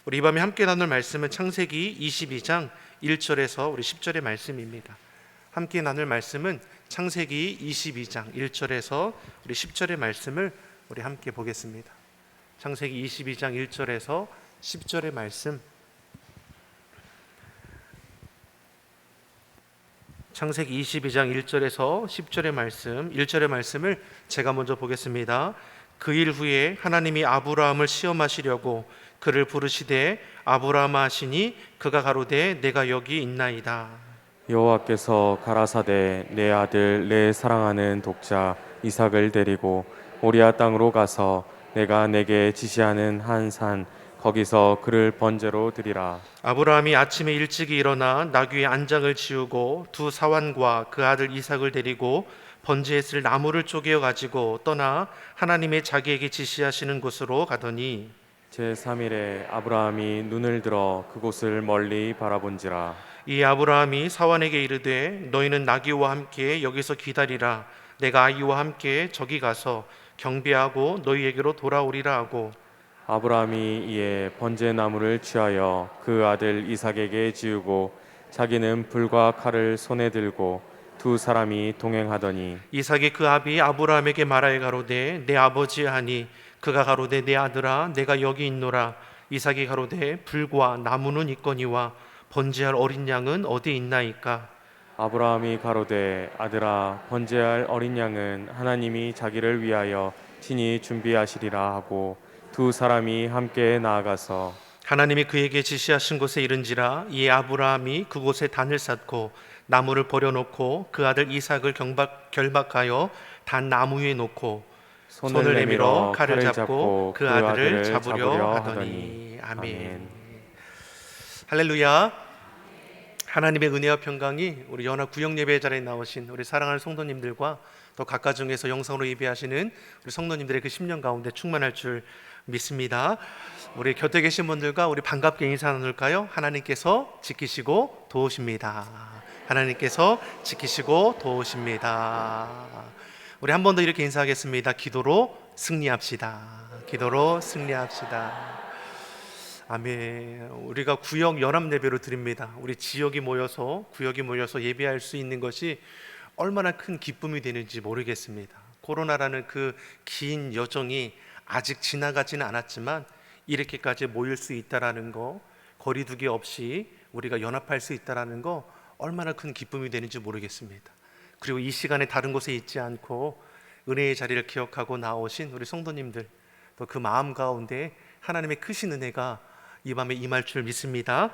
우리 이 밤에 함께 나눌 말씀은 창세기 22장 1절에서 우리 10절의 말씀입니다. 함께 나눌 말씀은 창세기 22장 1절에서 우리 10절의 말씀을 우리 함께 보겠습니다. 창세기 22장 1절에서 10절의 말씀, 창세기 22장 1절에서 10절의 말씀, 1절의 말씀을 제가 먼저 보겠습니다. 그 일 후에 하나님이 아브라함을 시험하시려고 그를 부르시되 아브라함아 하시니 그가 가로되 내가 여기 있나이다. 여호와께서 가라사대 내 아들 내 사랑하는 독자 이삭을 데리고 모리아 땅으로 가서 내가 내게 지시하는 한 산 거기서 그를 번제로 드리라. 아브라함이 아침에 일찍이 일어나 나귀의 안장을 지우고 두 사환과 그 아들 이삭을 데리고 번제에 쓸 나무를 쪼개어 가지고 떠나 하나님의 자기에게 지시하시는 곳으로 가더니 제3일에 아브라함이 눈을 들어 그곳을 멀리 바라본지라. 이 아브라함이 사환에게 이르되 너희는 나귀와 함께 여기서 기다리라. 내가 아이와 함께 저기 가서 경배하고 너희에게로 돌아오리라 하고 아브라함이 이에 번제 나무를 취하여 그 아들 이삭에게 지우고 자기는 불과 칼을 손에 들고 두 사람이 동행하더니 이삭이 그 아비 아브라함에게 말하여 가로되 내 아버지 하니 그가 가로되 내 아들아 내가 여기 있노라. 이삭이 가로되 불과 나무는 있거니와 번제할 어린 양은 어디 있나이까. 아브라함이 가로되 아들아 번제할 어린 양은 하나님이 자기를 위하여 친히 준비하시리라 하고 두 사람이 함께 나아가서 하나님이 그에게 지시하신 곳에 이른지라. 이에 아브라함이 그곳에 단을 쌓고 나무를 버려놓고 그 아들 이삭을 결박하여 단 나무 위에 놓고 손을 내밀어 칼을 잡고 그 아들을 잡으려 하더니. 아멘. 할렐루야. 하나님의 은혜와 평강이 우리 연합 구역 예배 자리에 나오신 우리 사랑하는 성도님들과 또 각가 중에서 영상으로 예배하시는 우리 성도님들의 그 10년 가운데 충만할 줄 믿습니다. 우리 곁에 계신 분들과 우리 반갑게 인사 나눌까요? 하나님께서 지키시고 도우십니다. 하나님께서 지키시고 도우십니다. 우리 한 번 더 이렇게 인사하겠습니다. 기도로 승리합시다. 기도로 승리합시다. 아멘. 우리가 구역 연합 예배로 드립니다. 우리 지역이 모여서 구역이 모여서 예배할 수 있는 것이 얼마나 큰 기쁨이 되는지 모르겠습니다. 코로나라는 그 긴 여정이 아직 지나가지는 않았지만 이렇게까지 모일 수 있다라는 거, 거리두기 없이 우리가 연합할 수 있다라는 거 얼마나 큰 기쁨이 되는지 모르겠습니다. 그리고 이 시간에 다른 곳에 있지 않고 은혜의 자리를 기억하고 나오신 우리 성도님들, 또 그 마음 가운데 하나님의 크신 은혜가 이 밤에 임할 줄 믿습니다.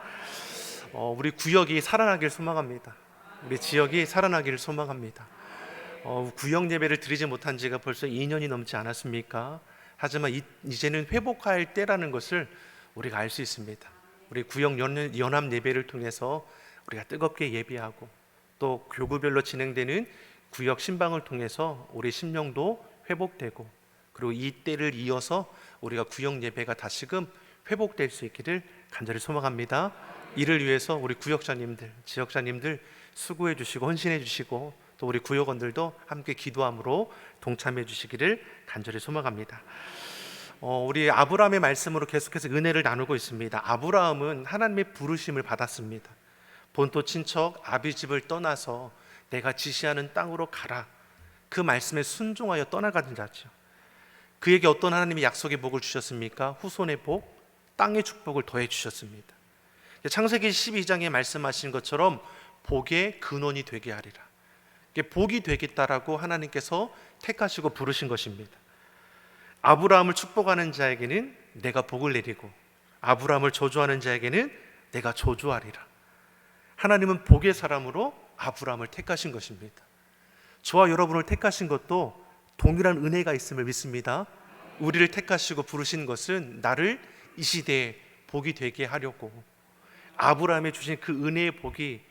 우리 구역이 살아나길 소망합니다. 우리 지역이 살아나기를 소망합니다. 구역 예배를 드리지 못한 지가 벌써 2년이 넘지 않았습니까? 하지만 이제는 회복할 때라는 것을 우리가 알 수 있습니다. 우리 구역 연합 예배를 통해서 우리가 뜨겁게 예배하고 또 교구별로 진행되는 구역 신방을 통해서 우리 심령도 회복되고 그리고 이 때를 이어서 우리가 구역 예배가 다시금 회복될 수 있기를 간절히 소망합니다. 이를 위해서 우리 구역자님들, 지역자님들 수고해 주시고 헌신해 주시고 또 우리 구역원들도 함께 기도함으로 동참해 주시기를 간절히 소망합니다. 우리 아브라함의 말씀으로 계속해서 은혜를 나누고 있습니다. 아브라함은 하나님의 부르심을 받았습니다. 본토 친척 아비집을 떠나서 내가 지시하는 땅으로 가라. 그 말씀에 순종하여 떠나가는 자죠. 그에게 어떤 하나님의 약속의 복을 주셨습니까? 후손의 복, 땅의 축복을 더해 주셨습니다. 창세기 12장에 말씀하신 것처럼 복의 근원이 되게 하리라. 복이 되겠다라고 하나님께서 택하시고 부르신 것입니다. 아브라함을 축복하는 자에게는 내가 복을 내리고 아브라함을 저주하는 자에게는 내가 저주하리라. 하나님은 복의 사람으로 아브라함을 택하신 것입니다. 저와 여러분을 택하신 것도 동일한 은혜가 있음을 믿습니다. 우리를 택하시고 부르신 것은 나를 이 시대에 복이 되게 하려고 아브라함에 주신 그 은혜의 복이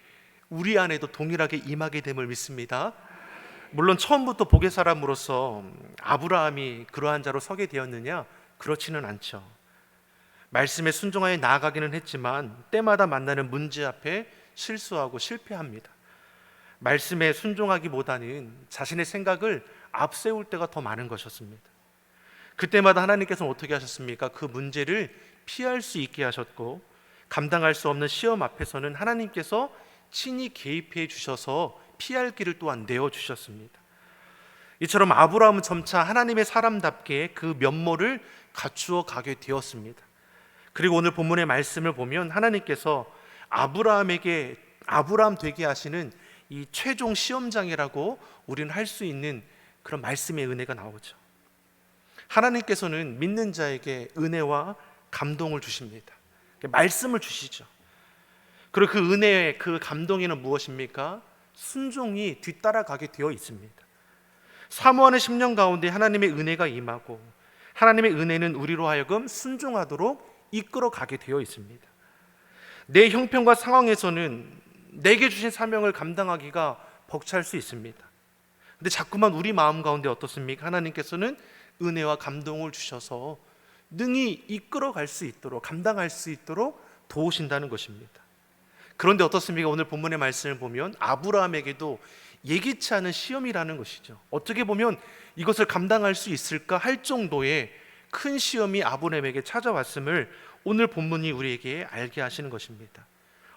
우리 안에도 동일하게 임하게 됨을 믿습니다. 물론 처음부터 복의 사람으로서 아브라함이 그러한 자로 서게 되었느냐? 그렇지는 않죠. 말씀에 순종하여 나아가기는 했지만 때마다 만나는 문제 앞에 실수하고 실패합니다. 말씀에 순종하기보다는 자신의 생각을 앞세울 때가 더 많은 것이었습니다. 그때마다 하나님께서는 어떻게 하셨습니까? 그 문제를 피할 수 있게 하셨고, 감당할 수 없는 시험 앞에서는 하나님께서 친히 개입해 주셔서 피할 길을 또한 내어 주셨습니다. 이처럼 아브라함은 점차 하나님의 사람답게 그 면모를 갖추어 가게 되었습니다. 그리고 오늘 본문의 말씀을 보면 하나님께서 아브라함에게 아브라함 되게 하시는 이 최종 시험장이라고 우리는 할 수 있는 그런 말씀의 은혜가 나오죠. 하나님께서는 믿는 자에게 은혜와 감동을 주십니다. 말씀을 주시죠. 그리고 그 은혜의 그 감동에는 무엇입니까? 순종이 뒤따라가게 되어 있습니다. 사모하는 10년 가운데 하나님의 은혜가 임하고, 하나님의 은혜는 우리로 하여금 순종하도록 이끌어가게 되어 있습니다. 내 형편과 상황에서는 내게 주신 사명을 감당하기가 벅찰 수 있습니다. 근데 자꾸만 우리 마음 가운데 어떻습니까? 하나님께서는 은혜와 감동을 주셔서 능히 이끌어갈 수 있도록, 감당할 수 있도록 도우신다는 것입니다. 그런데 어떻습니까? 오늘 본문의 말씀을 보면 아브라함에게도 예기치 않은 시험이라는 것이죠. 어떻게 보면 이것을 감당할 수 있을까 할 정도의 큰 시험이 아브라함에게 찾아왔음을 오늘 본문이 우리에게 알게 하시는 것입니다.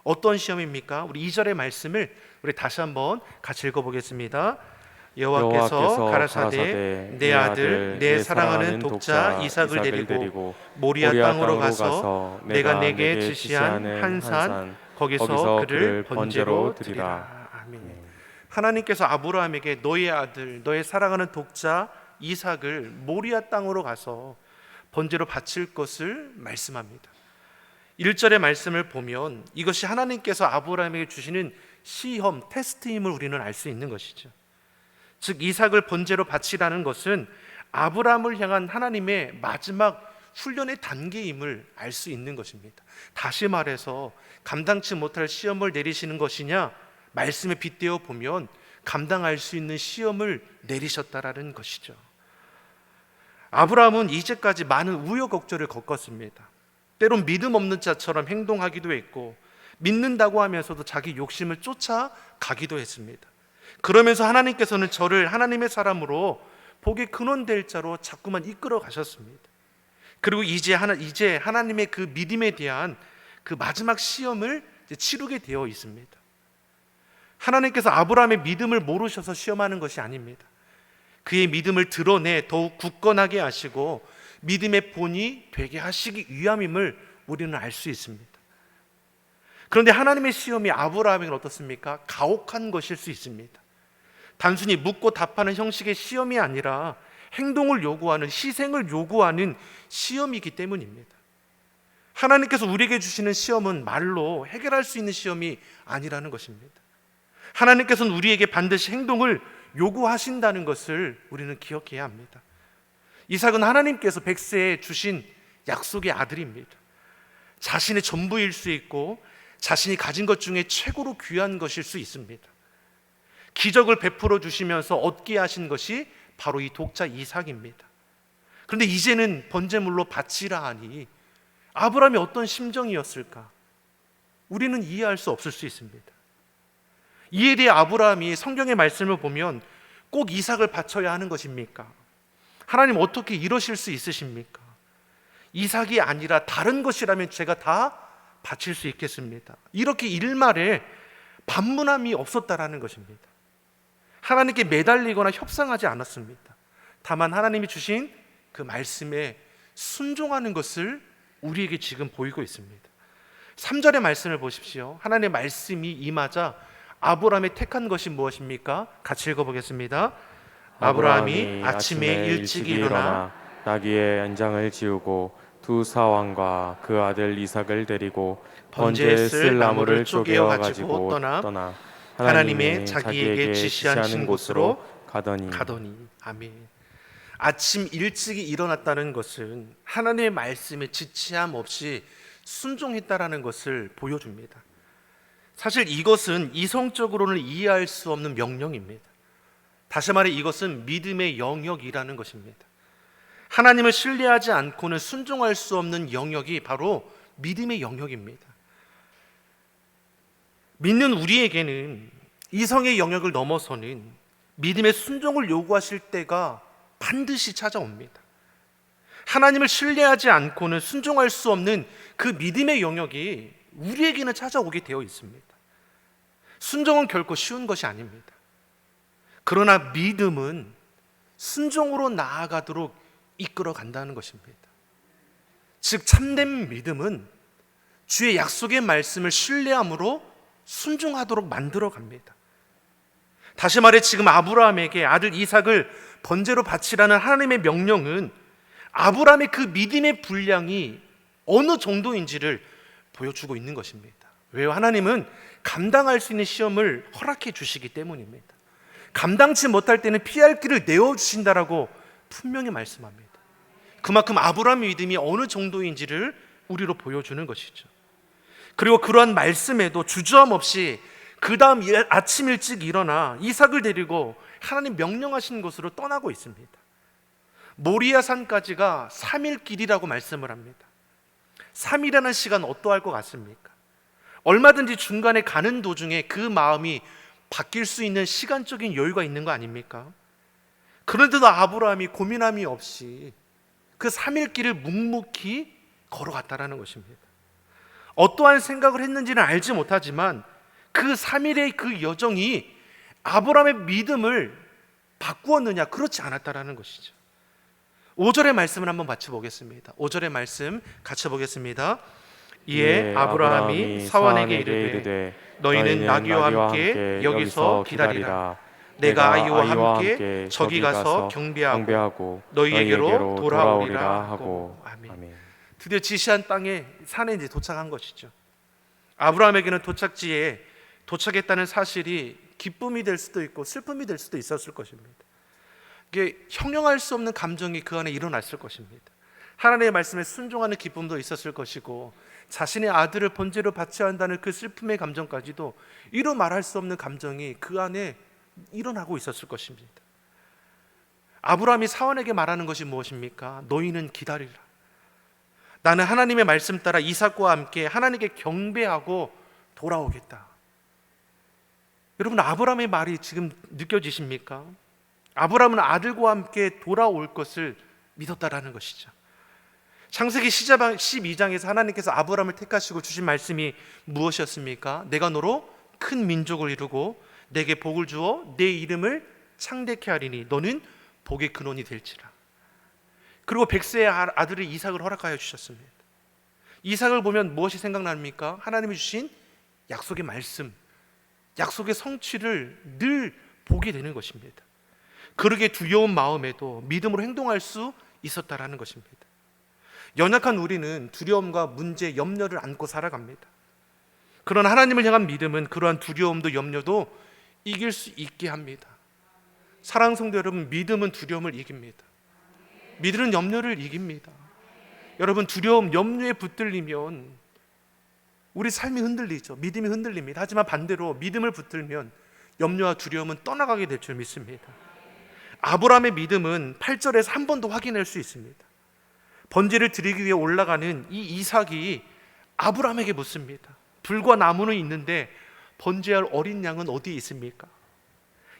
어떤 시험입니까? 우리 2절의 말씀을 우리 다시 한번 같이 읽어보겠습니다. 여호와께서 가라사대 내 아들 내 사랑하는 독자 이삭을 데리고 모리아 땅으로 가서 내가 내게 지시한 한 산 거기서 그를 번제로 드리라. 아멘. 하나님께서 아브라함에게 너의 아들 너의 사랑하는 독자 이삭을 모리아 땅으로 가서 번제로 바칠 것을 말씀합니다. 1절의 말씀을 보면 이것이 하나님께서 아브라함에게 주시는 시험, 테스트임을 우리는 알 수 있는 것이죠. 즉 이삭을 번제로 바치라는 것은 아브라함을 향한 하나님의 마지막 훈련의 단계임을 알 수 있는 것입니다. 다시 말해서 감당치 못할 시험을 내리시는 것이냐, 말씀에 빗대어 보면 감당할 수 있는 시험을 내리셨다라는 것이죠. 아브라함은 이제까지 많은 우여곡절을 겪었습니다. 때론 믿음 없는 자처럼 행동하기도 했고, 믿는다고 하면서도 자기 욕심을 쫓아가기도 했습니다. 그러면서 하나님께서는 저를 하나님의 사람으로 복의 근원될 자로 자꾸만 이끌어 가셨습니다. 그리고 이제 하나님의 그 믿음에 대한 그 마지막 시험을 치르게 되어 있습니다. 하나님께서 아브라함의 믿음을 모르셔서 시험하는 것이 아닙니다. 그의 믿음을 드러내 더욱 굳건하게 하시고 믿음의 본이 되게 하시기 위함임을 우리는 알 수 있습니다. 그런데 하나님의 시험이 아브라함에게 어떻습니까? 가혹한 것일 수 있습니다. 단순히 묻고 답하는 형식의 시험이 아니라 행동을 요구하는, 희생을 요구하는 시험이기 때문입니다. 하나님께서 우리에게 주시는 시험은 말로 해결할 수 있는 시험이 아니라는 것입니다. 하나님께서는 우리에게 반드시 행동을 요구하신다는 것을 우리는 기억해야 합니다. 이삭은 하나님께서 백세에 주신 약속의 아들입니다. 자신의 전부일 수 있고 자신이 가진 것 중에 최고로 귀한 것일 수 있습니다. 기적을 베풀어 주시면서 얻게 하신 것이 바로 이 독자 이삭입니다. 그런데 이제는 번제물로 바치라 하니 아브라함이 어떤 심정이었을까? 우리는 이해할 수 없을 수 있습니다. 이에 대해 아브라함이 성경의 말씀을 보면 꼭 이삭을 바쳐야 하는 것입니까? 하나님 어떻게 이러실 수 있으십니까? 이삭이 아니라 다른 것이라면 제가 다 바칠 수 있겠습니다. 이렇게 일말에 반문함이 없었다라는 것입니다. 하나님께 매달리거나 협상하지 않았습니다. 다만 하나님이 주신 그 말씀에 순종하는 것을 우리에게 지금 보이고 있습니다. 3절의 말씀을 보십시오. 하나님의 말씀이 임하자 아브라함이 택한 것이 무엇입니까? 같이 읽어보겠습니다. 아브라함이 아침에 일찍 일어나 나귀의 연장을 지우고 두 사왕과 그 아들 이삭을 데리고 번제에 번제에 쓸 나무를 쪼개어 쪼개어 가지고 떠나 떠나 하나님의 자기에게 지시하신 곳으로 가더니. 아멘. 아침 일찍이 일어났다는 것은 하나님의 말씀에 지체함 없이 순종했다라는 것을 보여줍니다. 사실 이것은 이성적으로는 이해할 수 없는 명령입니다. 다시 말해 이것은 믿음의 영역이라는 것입니다. 하나님을 신뢰하지 않고는 순종할 수 없는 영역이 바로 믿음의 영역입니다. 믿는 우리에게는 이성의 영역을 넘어서는 믿음의 순종을 요구하실 때가 반드시 찾아옵니다. 하나님을 신뢰하지 않고는 순종할 수 없는 그 믿음의 영역이 우리에게는 찾아오게 되어 있습니다. 순종은 결코 쉬운 것이 아닙니다. 그러나 믿음은 순종으로 나아가도록 이끌어 간다는 것입니다. 즉 참된 믿음은 주의 약속의 말씀을 신뢰함으로 순종하도록 만들어 갑니다. 다시 말해 지금 아브라함에게 아들 이삭을 번제로 바치라는 하나님의 명령은 아브라함의 그 믿음의 분량이 어느 정도인지를 보여주고 있는 것입니다. 왜요? 하나님은 감당할 수 있는 시험을 허락해 주시기 때문입니다. 감당치 못할 때는 피할 길을 내어주신다라고 분명히 말씀합니다. 그만큼 아브라함의 믿음이 어느 정도인지를 우리로 보여주는 것이죠. 그리고 그러한 말씀에도 주저함 없이 그 다음 아침 일찍 일어나 이삭을 데리고 하나님 명령하신 곳으로 떠나고 있습니다. 모리아 산까지가 3일 길이라고 말씀을 합니다. 3일이라는 시간 어떠할 것 같습니까? 얼마든지 중간에 가는 도중에 그 마음이 바뀔 수 있는 시간적인 여유가 있는 거 아닙니까? 그런데도 아브라함이 고민함이 없이 그 3일 길을 묵묵히 걸어갔다라는 것입니다. 어떠한 생각을 했는지는 알지 못하지만 그 3일의 그 여정이 아브라함의 믿음을 바꾸었느냐? 그렇지 않았다라는 것이죠. 5절의 말씀을 한번 같이 보겠습니다. 5절의 말씀 같이 보겠습니다. 이에 아브라함이 사원에게 이르되 너희는 나귀와 함께 여기서 기다리라. 내가 아이와 함께 저기 가서 경배하고 너희에게로 돌아오리라 하고. 아멘. 드디어 지시한 땅에 산에 이제 도착한 것이죠. 아브라함에게는 도착지에 도착했다는 사실이 기쁨이 될 수도 있고 슬픔이 될 수도 있었을 것입니다. 이게 형용할 수 없는 감정이 그 안에 일어났을 것입니다. 하나님의 말씀에 순종하는 기쁨도 있었을 것이고 자신의 아들을 번제로 바쳐야 한다는 그 슬픔의 감정까지도 이루 말할 수 없는 감정이 그 안에 일어나고 있었을 것입니다. 아브라함이 사원에게 말하는 것이 무엇입니까? 너희는 기다리라. 나는 하나님의 말씀 따라 이삭과 함께 하나님께 경배하고 돌아오겠다. 여러분, 아브라함의 말이 지금 느껴지십니까? 아브라함은 아들과 함께 돌아올 것을 믿었다라는 것이죠. 창세기 12장에서 하나님께서 아브라함을 택하시고 주신 말씀이 무엇이었습니까? 내가 너로 큰 민족을 이루고 내게 복을 주어 내 이름을 창대케 하리니 너는 복의 근원이 될지라. 그리고 백세의 아들을 이삭을 허락하여 주셨습니다. 이삭을 보면 무엇이 생각납니까? 하나님이 주신 약속의 말씀, 약속의 성취를 늘 보게 되는 것입니다. 그러게 두려운 마음에도 믿음으로 행동할 수 있었다라는 것입니다. 연약한 우리는 두려움과 문제, 염려를 안고 살아갑니다. 그러나 하나님을 향한 믿음은 그러한 두려움도 염려도 이길 수 있게 합니다. 사랑하는 성도 여러분, 믿음은 두려움을 이깁니다. 믿음은 염려를 이깁니다. 여러분, 두려움, 염려에 붙들리면 우리 삶이 흔들리죠. 믿음이 흔들립니다. 하지만 반대로 믿음을 붙들면 염려와 두려움은 떠나가게 될 줄 믿습니다. 아브라함의 믿음은 8절에서 한 번 더 확인할 수 있습니다. 번제를 드리기 위해 올라가는 이 이삭이 아브라함에게 묻습니다. 불과 나무는 있는데 번제할 어린 양은 어디에 있습니까?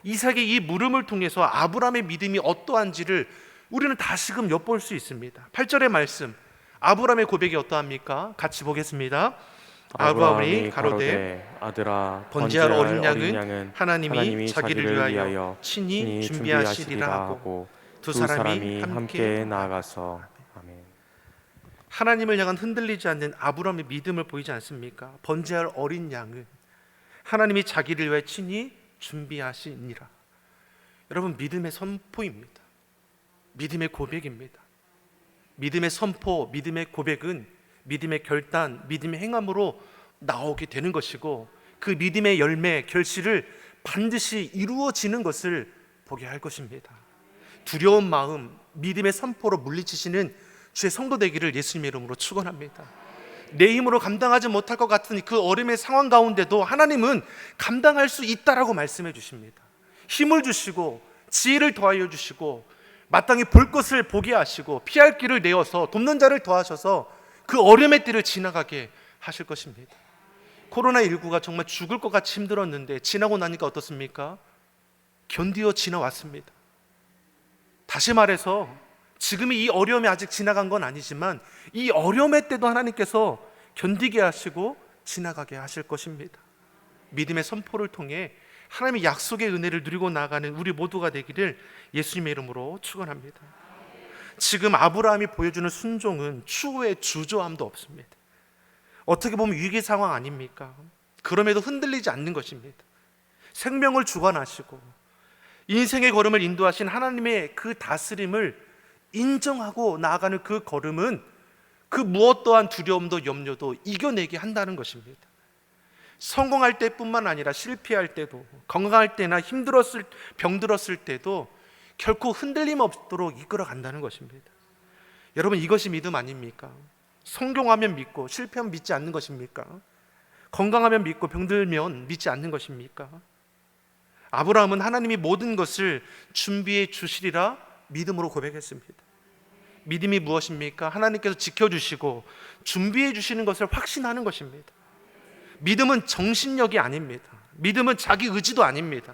이삭의 이 물음을 통해서 아브라함의 믿음이 어떠한지를 우리는 다시금 엿볼 수 있습니다. 8절의 말씀, 아브라함의 고백이 어떠합니까? 같이 보겠습니다. 아브라함이 가로되 아들아, 번제할 어린 양은 하나님이 자기를 위하여 친히 준비하시리라 하고 두 사람이 함께 나아가서. 아멘. 하나님을 향한 흔들리지 않는 아브라함의 믿음을 보이지 않습니까? 번제할 어린 양은 하나님이 자기를 위해 친히 준비하시니라. 여러분, 믿음의 선포입니다. 믿음의 고백입니다. 믿음의 선포, 믿음의 고백은 믿음의 결단, 믿음의 행함으로 나오게 되는 것이고 그 믿음의 열매, 결실을 반드시 이루어지는 것을 보게 할 것입니다. 두려운 마음, 믿음의 선포로 물리치시는 주의 성도 되기를 예수님의 이름으로 축원합니다. 내 힘으로 감당하지 못할 것 같은 그 어려움의 상황 가운데도 하나님은 감당할 수 있다라고 말씀해 주십니다. 힘을 주시고 지혜를 더하여 주시고 마땅히 볼 것을 보게 하시고 피할 길을 내어서 돕는 자를 더하셔서 그 어려움의 때를 지나가게 하실 것입니다. 코로나19가 정말 죽을 것 같이 힘들었는데 지나고 나니까 어떻습니까? 견디어 지나왔습니다. 다시 말해서 지금이 이 어려움이 아직 지나간 건 아니지만 이 어려움의 때도 하나님께서 견디게 하시고 지나가게 하실 것입니다. 믿음의 선포를 통해 하나님의 약속의 은혜를 누리고 나가는 우리 모두가 되기를 예수님의 이름으로 축원합니다. 지금 아브라함이 보여주는 순종은 추후에 주저함도 없습니다. 어떻게 보면 위기 상황 아닙니까? 그럼에도 흔들리지 않는 것입니다. 생명을 주관하시고 인생의 걸음을 인도하신 하나님의 그 다스림을 인정하고 나아가는 그 걸음은 그 무엇 또한 두려움도 염려도 이겨내게 한다는 것입니다. 성공할 때뿐만 아니라 실패할 때도, 건강할 때나 힘들었을, 병들었을 때도 결코 흔들림 없도록 이끌어 간다는 것입니다. 여러분, 이것이 믿음 아닙니까? 성공하면 믿고 실패하면 믿지 않는 것입니까? 건강하면 믿고 병들면 믿지 않는 것입니까? 아브라함은 하나님이 모든 것을 준비해 주시리라 믿음으로 고백했습니다. 믿음이 무엇입니까? 하나님께서 지켜주시고 준비해 주시는 것을 확신하는 것입니다. 믿음은 정신력이 아닙니다. 믿음은 자기 의지도 아닙니다.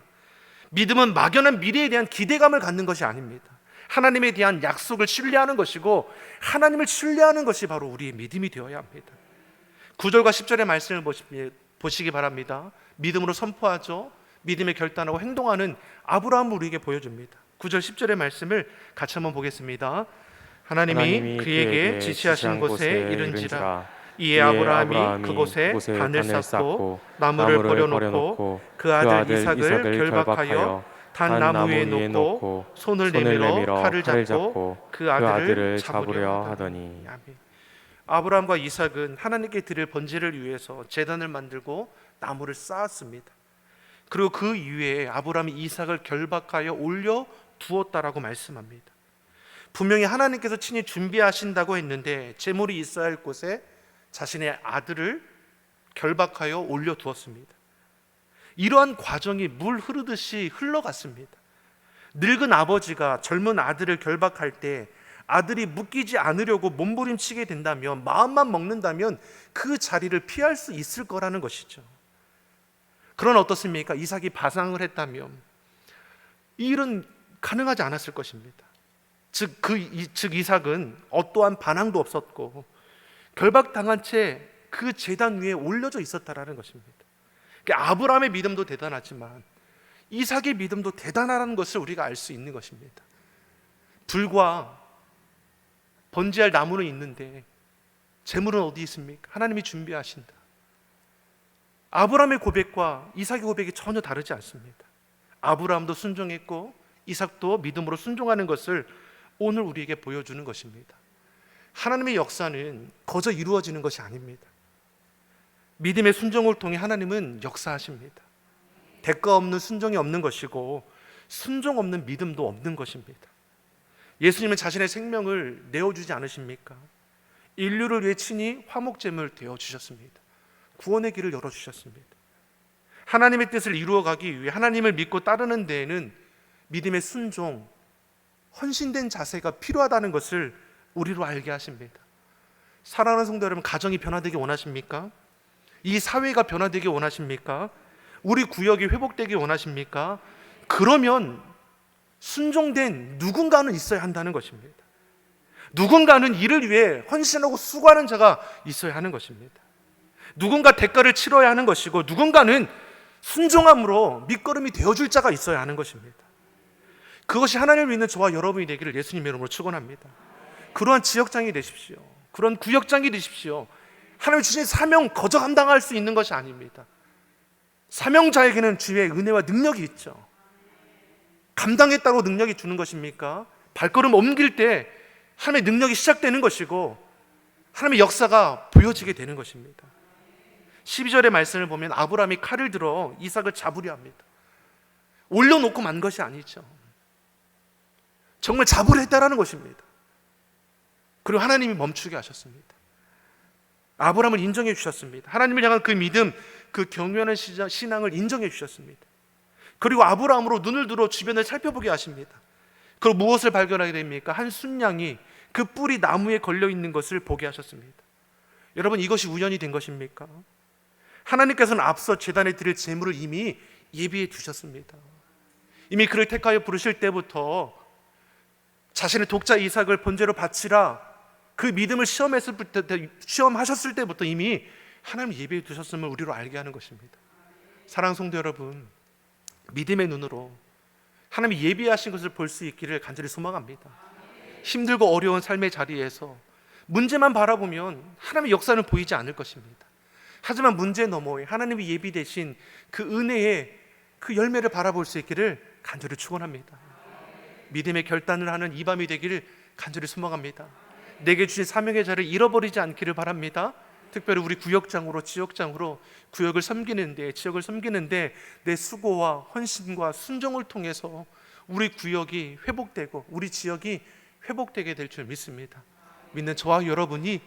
믿음은 막연한 미래에 대한 기대감을 갖는 것이 아닙니다. 하나님에 대한 약속을 신뢰하는 것이고 하나님을 신뢰하는 것이 바로 우리의 믿음이 되어야 합니다. 9절과 10절의 말씀을 보시기 바랍니다. 믿음으로 선포하죠. 믿음의 결단하고 행동하는 아브라함을 우리에게 보여줍니다. 9절 10절의 말씀을 같이 한번 보겠습니다. 하나님이 그에게 지시하신 곳에 이른지라 이에 아브라함이 그곳에 단을 쌓고 나무를 버려놓고 그 아들 이삭을 결박하여 단 나무 위에 놓고 손을 내밀어 칼을 잡고 그 아들을 잡으려 하더니. 아브라함과 이삭은 하나님께 드릴 번제를 위해서 제단을 만들고 나무를 쌓았습니다. 그리고 그 이후에 아브라함이 이삭을 결박하여 올려 두었다라고 말씀합니다. 분명히 하나님께서 친히 준비하신다고 했는데 제물이 있어야 할 곳에 자신의 아들을 결박하여 올려 두었습니다. 이러한 과정이 물 흐르듯이 흘러갔습니다. 늙은 아버지가 젊은 아들을 결박할 때 아들이 묶이지 않으려고 몸부림치게 된다면, 마음만 먹는다면 그 자리를 피할 수 있을 거라는 것이죠. 그러나 어떻습니까? 이삭이 바상을 했다면 이 일은 가능하지 않았을 것입니다. 즉 이삭은 어떠한 반항도 없었고 결박당한 채 그 제단 위에 올려져 있었다라는 것입니다. 그러니까 아브라함의 믿음도 대단하지만 이삭의 믿음도 대단하다는 것을 우리가 알 수 있는 것입니다. 불과 번제할 나무는 있는데 제물은 어디 있습니까? 하나님이 준비하신다. 아브라함의 고백과 이삭의 고백이 전혀 다르지 않습니다. 아브라함도 순종했고 이삭도 믿음으로 순종하는 것을 오늘 우리에게 보여주는 것입니다. 하나님의 역사는 거저 이루어지는 것이 아닙니다. 믿음의 순종을 통해 하나님은 역사하십니다. 대가 없는 순종이 없는 것이고 순종 없는 믿음도 없는 것입니다. 예수님은 자신의 생명을 내어주지 않으십니까? 인류를 위해 친히 화목제물 되어주셨습니다. 구원의 길을 열어주셨습니다. 하나님의 뜻을 이루어가기 위해 하나님을 믿고 따르는 데에는 믿음의 순종, 헌신된 자세가 필요하다는 것을 우리로 알게 하십니다. 사랑하는 성도 여러분, 가정이 변화되기 원하십니까? 이 사회가 변화되기 원하십니까? 우리 구역이 회복되기 원하십니까? 그러면 순종된 누군가는 있어야 한다는 것입니다. 누군가는 이를 위해 헌신하고 수고하는 자가 있어야 하는 것입니다. 누군가 대가를 치러야 하는 것이고 누군가는 순종함으로 밑거름이 되어줄 자가 있어야 하는 것입니다. 그것이 하나님을 믿는 저와 여러분이 되기를 예수님의 이름으로 축원합니다. 그러한 지역장이 되십시오. 그런 구역장이 되십시오. 하나님 주신 사명 거저 감당할 수 있는 것이 아닙니다. 사명자에게는 주의 은혜와 능력이 있죠. 감당했다고 능력이 주는 것입니까? 발걸음 옮길 때 하나님의 능력이 시작되는 것이고 하나님의 역사가 보여지게 되는 것입니다. 12절의 말씀을 보면 아브라함이 칼을 들어 이삭을 잡으려 합니다. 올려놓고 만 것이 아니죠. 정말 잡으려 했다라는 것입니다. 그리고 하나님이 멈추게 하셨습니다. 아브라함을 인정해 주셨습니다. 하나님을 향한 그 믿음, 그 경외하는 신앙을 인정해 주셨습니다. 그리고 아브라함으로 눈을 들어 주변을 살펴보게 하십니다. 그리고 무엇을 발견하게 됩니까? 한 순양이 그 뿔이 나무에 걸려 있는 것을 보게 하셨습니다. 여러분, 이것이 우연이 된 것입니까? 하나님께서는 앞서 제단에 드릴 제물을 이미 예비해 두셨습니다. 이미 그를 택하여 부르실 때부터 자신의 독자 이삭을 번제로 바치라, 그 믿음을 시험하셨을 때부터 이미 하나님 예배해 두셨음을 우리로 알게 하는 것입니다. 사랑하는 성도 여러분, 믿음의 눈으로 하나님이 예비하신 것을 볼 수 있기를 간절히 소망합니다. 힘들고 어려운 삶의 자리에서 문제만 바라보면 하나님의 역사는 보이지 않을 것입니다. 하지만 문제 너머에 하나님이 예비되신 그 은혜의 그 열매를 바라볼 수 있기를 간절히 축원합니다. 믿음의 결단을 하는 이 밤이 되기를 간절히 소망합니다. 내게 주신 사명의 자를 잃어버리지 않기를 바랍니다. 특별히 우리 구역장으로, 지역장으로 구역을 섬기는데, 지역을 섬기는데 내 수고와 헌신과 순종을 통해서 우리 구역이 회복되고 우리 지역이 회복되게 될 줄 믿습니다. 믿는 저와 여러분이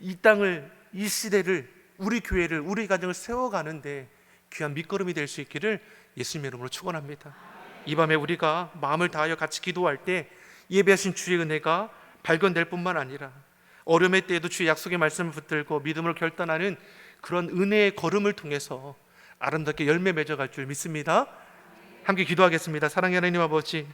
이 땅을, 이 시대를, 우리 교회를, 우리 가정을 세워가는데 귀한 밑거름이 될 수 있기를 예수님의 이름으로 축원합니다. 이 밤에 우리가 마음을 다하여 같이 기도할 때 예배하신 주의 은혜가 발견될 뿐만 아니라 어려움의 때에도 주의 약속의 말씀을 붙들고 믿음으로 결단하는 그런 은혜의 걸음을 통해서 아름답게 열매 맺어갈 줄 믿습니다. 함께 기도하겠습니다. 사랑의 하나님 아버지,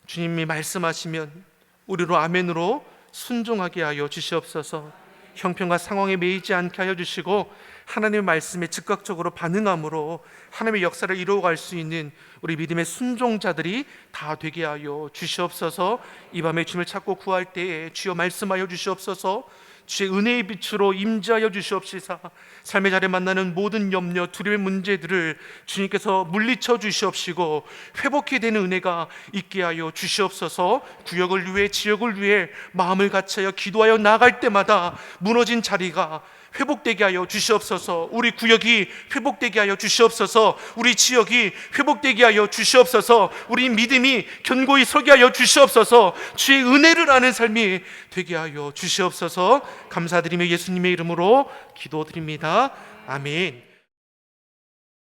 주님이 말씀하시면 우리로 아멘으로 순종하게 하여 주시옵소서. 형편과 상황에 매이지 않게 하여 주시고 하나님의 말씀에 즉각적으로 반응함으로 하나님의 역사를 이루어갈 수 있는 우리 믿음의 순종자들이 다 되게 하여 주시옵소서. 이 밤에 주님을 찾고 구할 때에 주여 말씀하여 주시옵소서. 주의 은혜의 빛으로 임재하여 주시옵시사. 삶의 자리에 만나는 모든 염려, 두려움의 문제들을 주님께서 물리쳐 주시옵시고 회복해 되는 은혜가 있게 하여 주시옵소서. 구역을 위해, 지역을 위해 마음을 같이하여 기도하여 나아갈 때마다 무너진 자리가 회복되게 하여 주시옵소서. 우리 구역이 회복되게 하여 주시옵소서. 우리 지역이 회복되게 하여 주시옵소서. 우리 믿음이 견고히 서게 하여 주시옵소서. 주의 은혜를 아는 삶이 되게 하여 주시옵소서. 감사드리며 예수님의 이름으로 기도드립니다. 아멘.